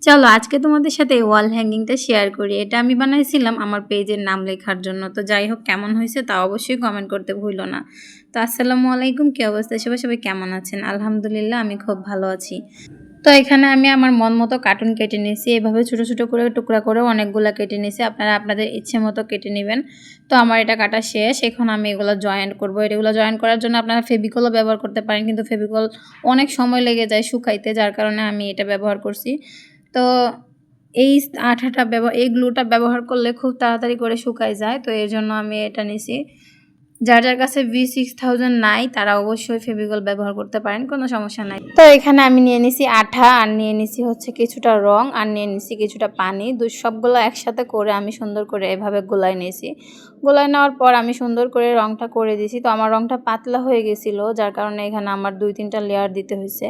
চলো আজকে তোমাদের সাথে ওয়াল হ্যাঙ্গিংটা শেয়ার করি। এটা আমি বানাইছিলাম আমার পেজের নাম লেখার জন্য। তো যাই হোক, কেমন হয়েছে তা অবশ্যই কমেন্ট করতে ভুলো না। তো আসসালামু আলাইকুম, কি অবস্থা সবাই কেমন আছেন? আলহামদুলিল্লাহ আমি খুব ভালো আছি। তো এখানে আমি আমার মন মতো কার্টুন কেটে নিয়েছি, এভাবে ছোট ছোট করে টুকরা করে অনেকগুলো কেটে নিয়েছি। আপনারা আপনাদের ইচ্ছে মতো কেটে নেবেন। তো আমার এটা কাটা শেষ, এখন আমি এগুলো জয়েন্ট করবো। এগুলো জয়েন্ট করার জন্য আপনারা ফেভিকলও ব্যবহার করতে পারেন, কিন্তু ফেভিকল অনেক সময় লেগে যায় শুকাইতে, যার কারণে আমি এটা ব্যবহার করছি। তো এই আঠাটা এই গ্লুটা ব্যবহার করলে খুব তাড়াতাড়ি করে শুকায় যায়, তো এর জন্য আমি এটা নিছি। যার যার কাছে V6000 নাই তারা অবশ্যই ফেভিকল ব্যবহার করতে পারেন, কোনো সমস্যা নাই। তো এখানে আমি নিয়ে নিছি আঠা, আর নিয়ে নিছি হচ্ছে কিছুটা রং, আর নিয়ে নিছি কিছুটা পানি। সবগুলো একসাথে করে আমি সুন্দর করে এভাবে গোলায় নিয়েছি। গোলায় নেওয়ার পর আমি সুন্দর করে রংটা করে দিয়েছি। তো আমার রংটা পাতলা হয়ে গেছিলো, যার কারণে এখানে আমার 2-3টা লেয়ার দিতে হয়েছে।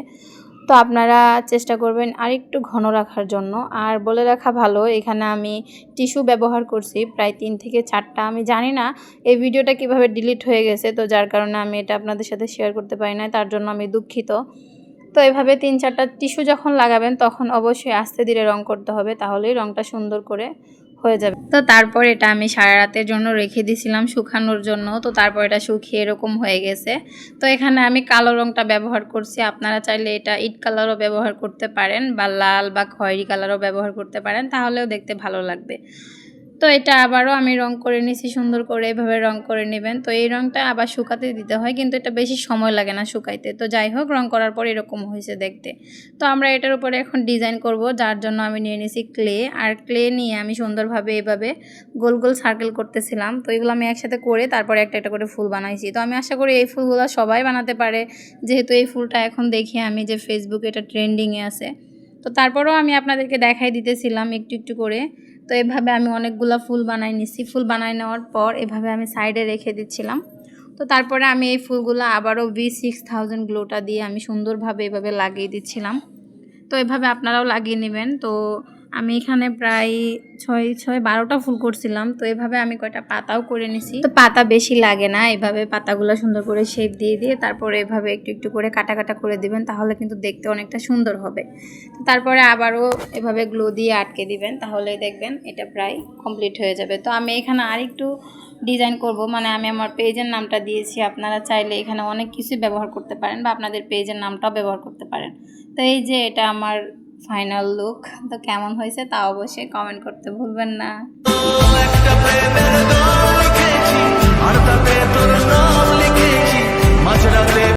তো আপনারা চেষ্টা করবেন আর একটু ঘন রাখার জন্য। আর বলে রাখা ভালো, এখানে আমি টিস্যু ব্যবহার করছি প্রায় 3 থেকে 4টা। আমি জানি না এই ভিডিওটা কিভাবে ডিলিট হয়ে গেছে, তো যার কারণে আমি এটা আপনাদের সাথে শেয়ার করতে পারি না, তার জন্য আমি দুঃখিত। তো এভাবে 3-4টা টিস্যু যখন লাগাবেন তখন অবশ্যই আস্তে ধীরে রং করতে হবে, তাহলেই রংটা সুন্দর করে হয়ে যাবে। তো তারপর এটা আমি সারা রাতের জন্য রেখে দিয়েছিলাম শুকানোর জন্য। তো তারপর এটা শুকিয়ে এরকম হয়ে গেছে। তো এখানে আমি কালো রংটা ব্যবহার করছি, আপনারা চাইলে এটা ইট কালারও ব্যবহার করতে পারেন, বা লাল বা খয়েরি কালারও ব্যবহার করতে পারেন, তাহলেও দেখতে ভালো লাগবে। তো এটা আবারও আমি রং করে নিছি সুন্দর করে, এভাবে রং করে নেবেন। তো এই রংটা আবার শুকাতে দিতে হয়, কিন্তু এটা বেশি সময় লাগে না শুকাইতে। তো যাই হোক, রং করার পর এরকম হয়েছে দেখতে। তো আমরা এটার উপরে এখন ডিজাইন করব, যার জন্য আমি নিয়ে নিছি ক্লে। আর ক্লে নিয়ে আমি সুন্দরভাবে এভাবে গোল গোল সার্কেল করতেছিলাম। তো এগুলো আমি একসাথে করে তারপরে একটা একটা করে ফুল বানাইছি। তো আমি আশা করি এই ফুলগুলো সবাই বানাতে পারে, যেহেতু এই ফুলটা এখন দেখি আমি যে ফেসবুকে এটা ট্রেন্ডিংয়ে আছে। তো তারপরেও আমি আপনাদেরকে দেখাই দিতেছিলাম একটু একটু করে। তো এভাবে আমি অনেকগুলো ফুল বানাই নিছি। ফুল বানাই নেওয়ার পর এভাবে আমি সাইডে রেখে দিচ্ছিলাম। তো তারপরে আমি এই ফুলগুলো আবারও V6000 গ্লোটা দিয়ে আমি সুন্দরভাবে এভাবে লাগিয়ে দিচ্ছিলাম। তো এভাবে আপনারাও লাগিয়ে নেবেন। তো আমি এখানে প্রায় 12টা ফুল করছিলাম। তো এভাবে আমি কয়টা পাতাও করে নিছি। তো পাতা বেশি লাগে না, এভাবে পাতাগুলো সুন্দর করে শেপ দিয়ে দিয়ে তারপরে এভাবে একটু একটু করে কাটা কাটা করে দিবেন, তাহলে কিন্তু দেখতে অনেকটা সুন্দর হবে। তো তারপরে আবারও এভাবে গ্লো দিয়ে আটকে দিবেন, তাহলে দেখবেন এটা প্রায় কমপ্লিট হয়ে যাবে। তো আমি এখানে আরেকটু ডিজাইন করব, মানে আমি আমার পেজের নামটা দিয়েছি, আপনারা চাইলে এখানে অনেক কিছু ব্যবহার করতে পারেন, বা আপনাদের পেজের নামটাও ব্যবহার করতে পারেন। তো এই যে এটা আমার ফাইনাল লুক। তো কেমন হয়েছে তা অবশ্যই কমেন্ট করতে ভুলবেন না।